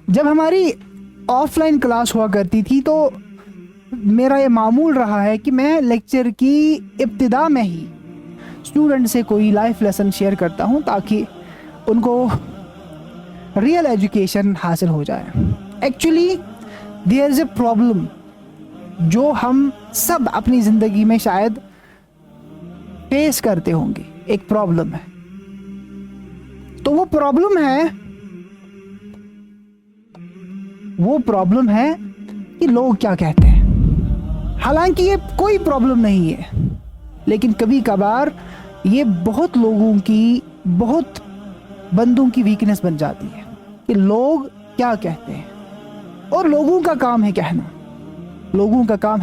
جب ہماری of line class ہوا کرتی تھی تو میرا یہ معمول رہا ہے کہ میں لیکچر کی ابتدا میں ہی اسٹوڈنٹ سے کوئی لائف لیسن شیئر کرتا ہوں تاکہ ان کو ریئل ایجوکیشن حاصل ہو جائے. Actually there is a problem جو ہم سب اپنی زندگی میں شاید فیس کرتے ہوں گے. ایک پرابلم ہے, تو وہ پرابلم ہے کہ لوگ کیا کہتے ہیں. حالانکہ یہ کوئی پرابلم نہیں ہے, لیکن کبھی کبھار یہ بہت لوگوں کی, بہت بندوں کی ویکنس بن جاتی ہے کہ لوگ کیا کہتے ہیں. اور لوگوں کا کام ہے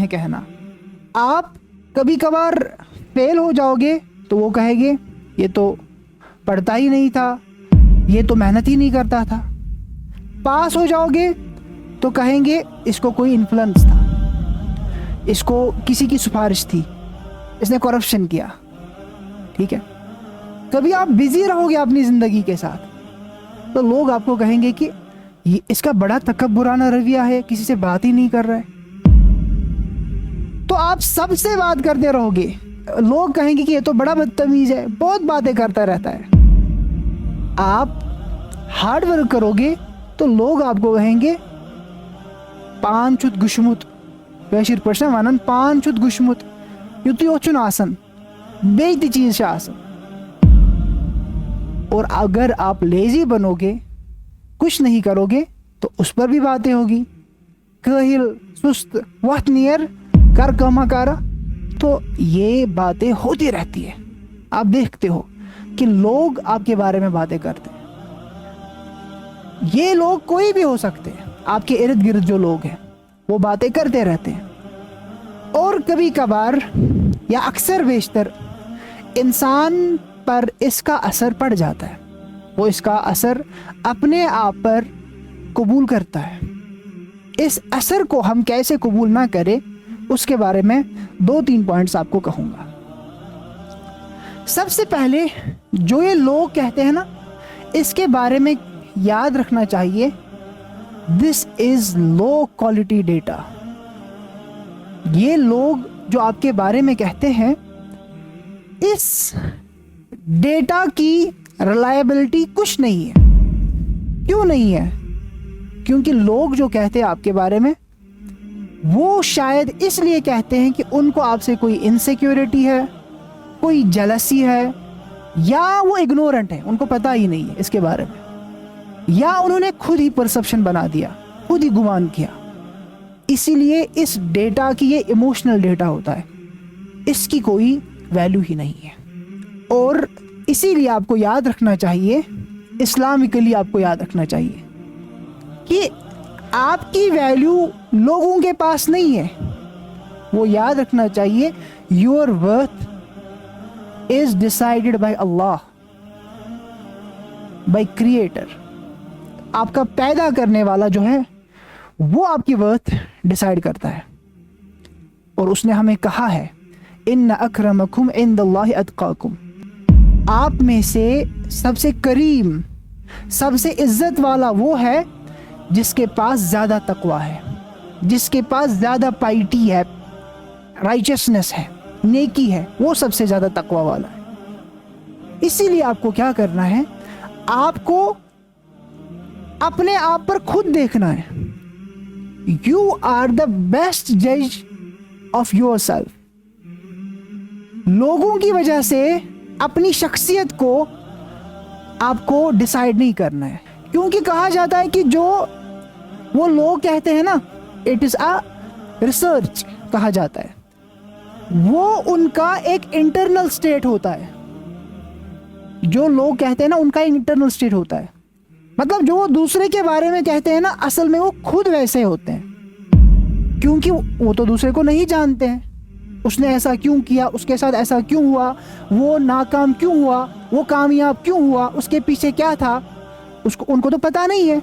کہنا. آپ کبھی کبھار فیل ہو جاؤ گے تو وہ کہیں گے یہ تو پڑھتا ہی نہیں تھا, یہ تو محنت ہی نہیں کرتا تھا. پاس ہو جاؤ گے تو کہیں گے اس کو کوئی انفلوئنس تھا, اس کو کسی کی سفارش تھی, اس نے کرپشن کیا. ٹھیک ہے, کبھی آپ بزی رہو گے اپنی زندگی کے ساتھ تو لوگ آپ کو کہیں گے کہ اس کا بڑا تکبرانہ رویہ ہے, کسی سے بات ہی نہیں کر رہا ہے. تو آپ سب سے بات کرتے رہو گے, لوگ کہیں گے کہ یہ تو بڑا بدتمیز ہے, بہت باتیں کرتا رہتا ہے. آپ ہارڈ ورک کرو گے تو لوگ آپ کو کہیں گے پان چھت گشمت, کاشر پٲٹھۍ وَنان پان چھُت گوٚشمُت, یُتُے یوت چھُنہٕ آسان, بیٚیہِ تہِ چیٖز چھِ آسان. اور اگر آپ لیزی بنو گے, کچھ نہیں کرو گے تو اس پر بھی باتیں ہوگی. کاہل, سست, وقت نیر, کر کما کارا. تو یہ باتیں ہوتی رہتی ہے. آپ دیکھتے ہو کہ لوگ آپ کے بارے میں باتیں کرتے ہیں. یہ لوگ کوئی بھی ہو سکتے ہیں, آپ کے ارد گرد جو لوگ ہیں وہ باتیں کرتے رہتے ہیں. اور کبھی کبھار یا اکثر بیشتر انسان پر اس کا اثر پڑ جاتا ہے. وہ اس کا اثر اپنے آپ پر قبول کرتا ہے. اس اثر کو ہم کیسے قبول نہ کریں اس کے بارے میں 2-3 پوائنٹس آپ کو کہوں گا. سب سے پہلے جو یہ لوگ کہتے ہیں نا, اس کے بارے میں یاد رکھنا چاہیے دس از لو کوالٹی ڈیٹا. یہ لوگ جو آپ کے بارے میں کہتے ہیں, اس ڈیٹا کی ریلائبلٹی کچھ نہیں ہے. کیوں نہیں ہے؟ کیونکہ لوگ جو کہتے ہیں آپ کے بارے میں وہ شاید اس لیے کہتے ہیں کہ ان کو آپ سے کوئی انسیکیورٹی ہے, کوئی جلسی ہے, یا وہ اگنورنٹ ہے, ان کو پتہ ہی نہیں ہے اس کے بارے میں, یا انہوں نے خود ہی پرسپشن بنا دیا, خود ہی گمان کیا. اسی لیے اس ڈیٹا کی, یہ ایموشنل ڈیٹا ہوتا ہے, اس کی کوئی ویلیو ہی نہیں ہے. اور اسی لیے آپ کو یاد رکھنا چاہیے, اسلامکلی آپ کو یاد رکھنا چاہیے کہ آپ کی ویلیو لوگوں کے پاس نہیں ہے. وہ یاد رکھنا چاہیے your worth is decided by Allah, by creator. آپ کا پیدا کرنے والا جو ہے وہ آپ کی ورتھ ڈیسائیڈ کرتا ہے. اور اس نے ہمیں کہا ہے ان اکرمکم عند اللہ اتقاکم, آپ میں سے سب سے کریم, سب سے عزت والا وہ ہے جس کے پاس زیادہ تقوی ہے, جس کے پاس زیادہ پائٹی ہے, رائچسنس ہے, نیکی ہے, وہ سب سے زیادہ تقوی والا ہے. اسی لیے آپ کو کیا کرنا ہے, آپ کو اپنے آپ پر خود دیکھنا ہے. یو آر دا بیسٹ جج آف یور سیلف. لوگوں کی وجہ سے اپنی شخصیت کو آپ کو ڈیسائیڈ نہیں کرنا ہے. کیونکہ کہا جاتا ہے کہ جو وہ لوگ کہتے ہیں نا, اٹ از اے ریسرچ کہا جاتا ہے, وہ ان کا ایک انٹرنل اسٹیٹ ہوتا ہے. جو لوگ کہتے ہیں نا ان کا انٹرنل اسٹیٹ ہوتا ہے, مطلب جو وہ دوسرے کے بارے میں کہتے ہیں نا اصل میں وہ خود ویسے ہوتے ہیں. کیونکہ وہ تو دوسرے کو نہیں جانتے ہیں, اس نے ایسا کیوں کیا, اس کے ساتھ ایسا کیوں ہوا, وہ ناکام کیوں ہوا, وہ کامیاب کیوں ہوا, اس کے پیچھے کیا تھا, ان کو تو پتہ نہیں ہے.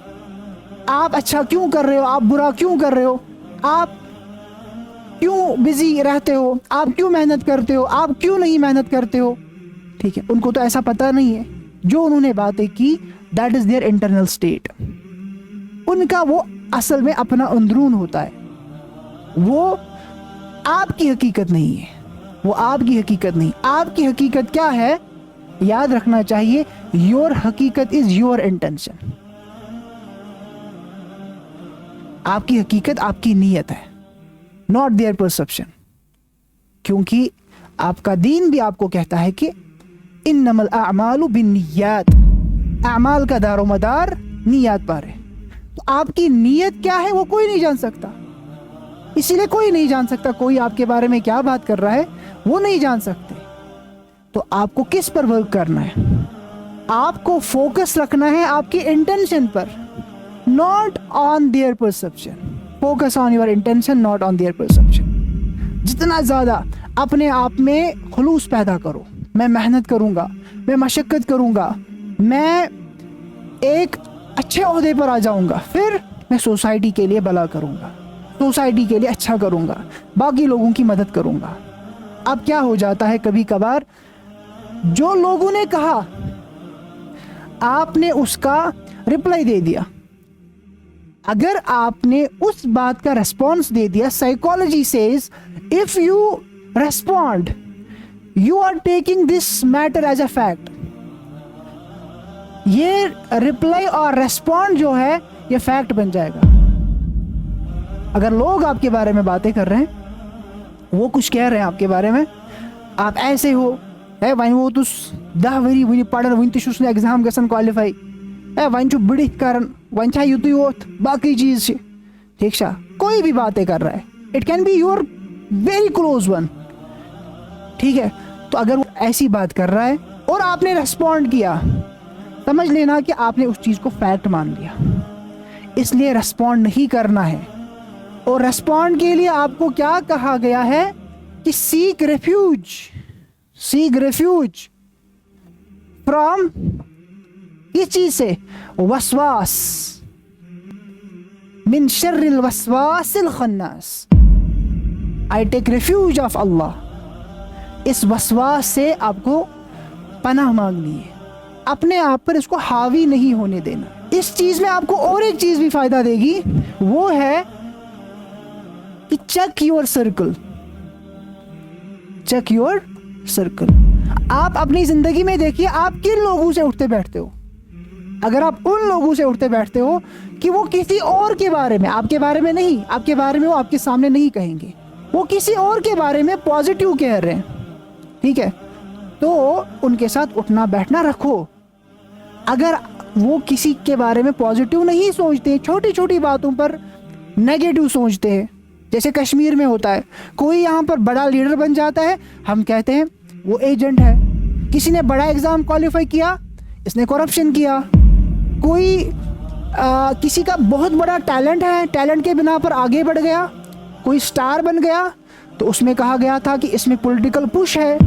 آپ اچھا کیوں کر رہے ہو, آپ برا کیوں کر رہے ہو, آپ کیوں بزی رہتے ہو, آپ کیوں محنت کرتے ہو, آپ کیوں نہیں محنت کرتے ہو. ٹھیک ہے, ان کو تو ایسا پتہ نہیں ہے. جو انہوں نے باتیں کی that is their internal state. ان کا وہ اصل میں اپنا اندرون ہوتا ہے، وہ آپ کی حقیقت نہیں ہے، وہ آپ کی حقیقت نہیں. آپ کی حقیقت کیا ہے؟ یاد رکھنا چاہیے، یور حقیقت از یور انٹینشن. آپ کی حقیقت آپ کی نیت ہے، ناٹ دیئر پرسپشن. کیونکہ آپ کا دین بھی آپ کو کہتا ہے کہ انما الاعمال بالنیات، اعمال کا دار و مدار نیات پر ہے. تو آپ کی نیت کیا ہے وہ کوئی نہیں جان سکتا، اسی لیے کوئی نہیں جان سکتا کوئی آپ کے بارے میں کیا بات کر رہا ہے، وہ نہیں جان سکتے. تو آپ کو کس پر ورک کرنا ہے؟ آپ کو فوکس رکھنا ہے آپ کی intention per, not on their perception. Focus on your intention, not on their perception. جتنا زیادہ اپنے آپ میں خلوص پیدا کرو، میں محنت کروں گا، میں مشقت کروں گا، میں ایک اچھے عہدے پر آ جاؤں گا، پھر میں سوسائٹی کے لیے بھلا کروں گا، سوسائٹی کے لیے اچھا کروں گا، باقی لوگوں کی مدد کروں گا. اب کیا ہو جاتا ہے کبھی کبھار، جو لوگوں نے کہا آپ نے اس کا رپلائی دے دیا. اگر آپ نے اس بات کا ریسپانس دے دیا، psychology says if you respond you are taking this matter as a fact. یہ رپلائی اور ریسپونڈ جو ہے یہ فیکٹ بن جائے گا. اگر لوگ آپ کے بارے میں باتیں کر رہے ہیں، وہ کچھ کہہ رہے ہیں آپ کے بارے میں، آپ ایسے ہو ہے وۄنۍ ووتُس 10 ؤری وٕنہِ پَران وٕنہِ تہِ چھُس نہٕ ایگزام گژھان کالِفاے، وۄنۍ چھُ بٔڑِتھ کران، وۄنۍ چھا یُتُے یوت باقٕے چیٖز چھِ. ٹھیک چھا؟ کوئی بھی باتیں کر رہا ہے، it can be your very close one. ٹھیک ہے، تو اگر وہ ایسی بات کر رہا ہے اور آپ نے ریسپونڈ کیا، سمجھ لینا کہ آپ نے اس چیز کو فیکٹ مان لیا. اس لیے ریسپونڈ نہیں کرنا ہے. اور ریسپونڈ کے لیے آپ کو کیا کہا گیا ہے کہ سیک ریفیوج فرام کس چیز سے؟ وسواس، من شر الوسواس الخناس. I take refuge of Allah. اس وسواس سے آپ کو پناہ مانگنی ہے، اپنے آپ پر اس کو حاوی نہیں ہونے دینا. اس چیز میں آپ کو اور ایک چیز بھی فائدہ دے گی، وہ ہے کہ check your circle. Check your circle. آپ اپنی زندگی میں دیکھیے آپ کن لوگوں سے اٹھتے بیٹھتے ہو. اگر آپ ان لوگوں سے اٹھتے بیٹھتے ہو کہ وہ کسی اور کے بارے میں، آپ کے بارے میں نہیں، آپ کے بارے میں وہ آپ کے سامنے نہیں کہیں گے، وہ کسی اور کے بارے میں پازیٹیو کہہ رہے ہیں، ٹھیک ہے، تو ان کے ساتھ اٹھنا بیٹھنا رکھو. اگر وہ کسی کے بارے میں پازیٹیو نہیں سوچتے، چھوٹی چھوٹی باتوں پر نیگیٹو سوچتے ہیں، جیسے کشمیر میں ہوتا ہے، کوئی یہاں پر بڑا لیڈر بن جاتا ہے، ہم کہتے ہیں وہ ایجنٹ ہے. کسی نے بڑا ایگزام کوالیفائی کیا، اس نے کرپشن کیا. کوئی کسی کا بہت بڑا ٹیلنٹ ہے، ٹیلنٹ کے بنا پر آگے بڑھ گیا، کوئی سٹار بن گیا، تو اس میں کہا گیا تھا کہ اس میں پولیٹیکل پش ہے.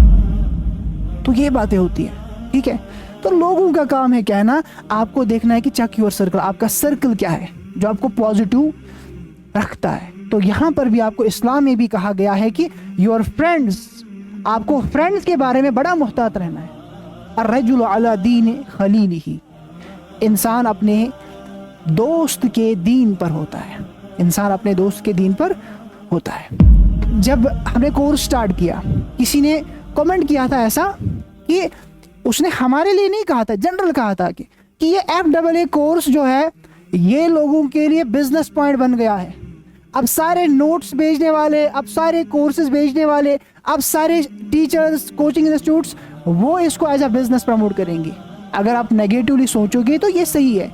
تو یہ باتیں ہوتی ہیں، ٹھیک ہے. تو لوگوں کا کام ہے کہنا، آپ کو دیکھنا ہے کہ چیک یور سرکل، آپ کا سرکل کیا ہے جو آپ کو پازیٹیو رکھتا ہے. تو یہاں پر بھی آپ کو اسلام میں بھی کہا گیا ہے کہ یور فرینڈز، آپ کو فرینڈز کے بارے میں بڑا محتاط رہنا ہے. الرجل علی دین خلیلہ، انسان اپنے دوست کے دین پر ہوتا ہے، انسان اپنے دوست کے دین پر ہوتا ہے. جب ہم نے کورس سٹارٹ کیا، کسی نے کمنٹ کیا تھا ایسا کہ اس نے ہمارے لیے نہیں کہا تھا، جنرل کہا تھا کہ یہ FAA کورس جو ہے یہ لوگوں کے لیے بزنس پوائنٹ بن گیا ہے. اب سارے نوٹس بھیجنے والے، اب سارے کورسز بھیجنے والے، اب سارے ٹیچرز، کوچنگ انسٹیٹیوٹس وہ اس کو ایز اے بزنس پروموٹ کریں گے. اگر آپ نیگیٹولی سوچو گے تو یہ صحیح ہے،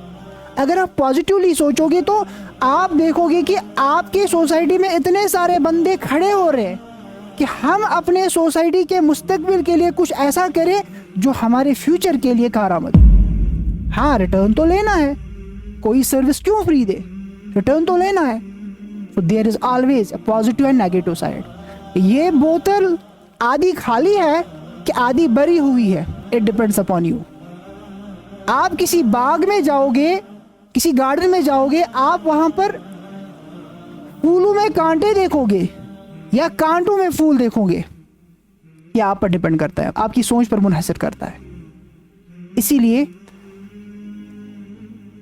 اگر آپ پازیٹیولی سوچو گے تو آپ دیکھو گے کہ آپ کی سوسائٹی میں اتنے سارے بندے کھڑے ہو رہے ہیں کہ ہم اپنے سوسائٹی کے مستقبل کے لیے کچھ ایسا کریں جو ہمارے فیوچر کے لیے کارآمد. ہاں ریٹرن تو لینا ہے، کوئی سروس کیوں فری دے، ریٹرن تو لینا ہے. So there is always a positive and negative side. یہ بوتل آدھی خالی ہے کہ آدھی بری ہوئی ہے، it depends upon you. آپ کسی باغ میں جاؤ گے، کسی گارڈن میں جاؤ گے، آپ وہاں پر پھولوں میں کانٹے دیکھو گے یا کانٹوں میں پھول دیکھو گے، یہ آپ پر ڈپینڈ کرتا ہے، آپ کی سوچ پر منحصر کرتا ہے. اسی لیے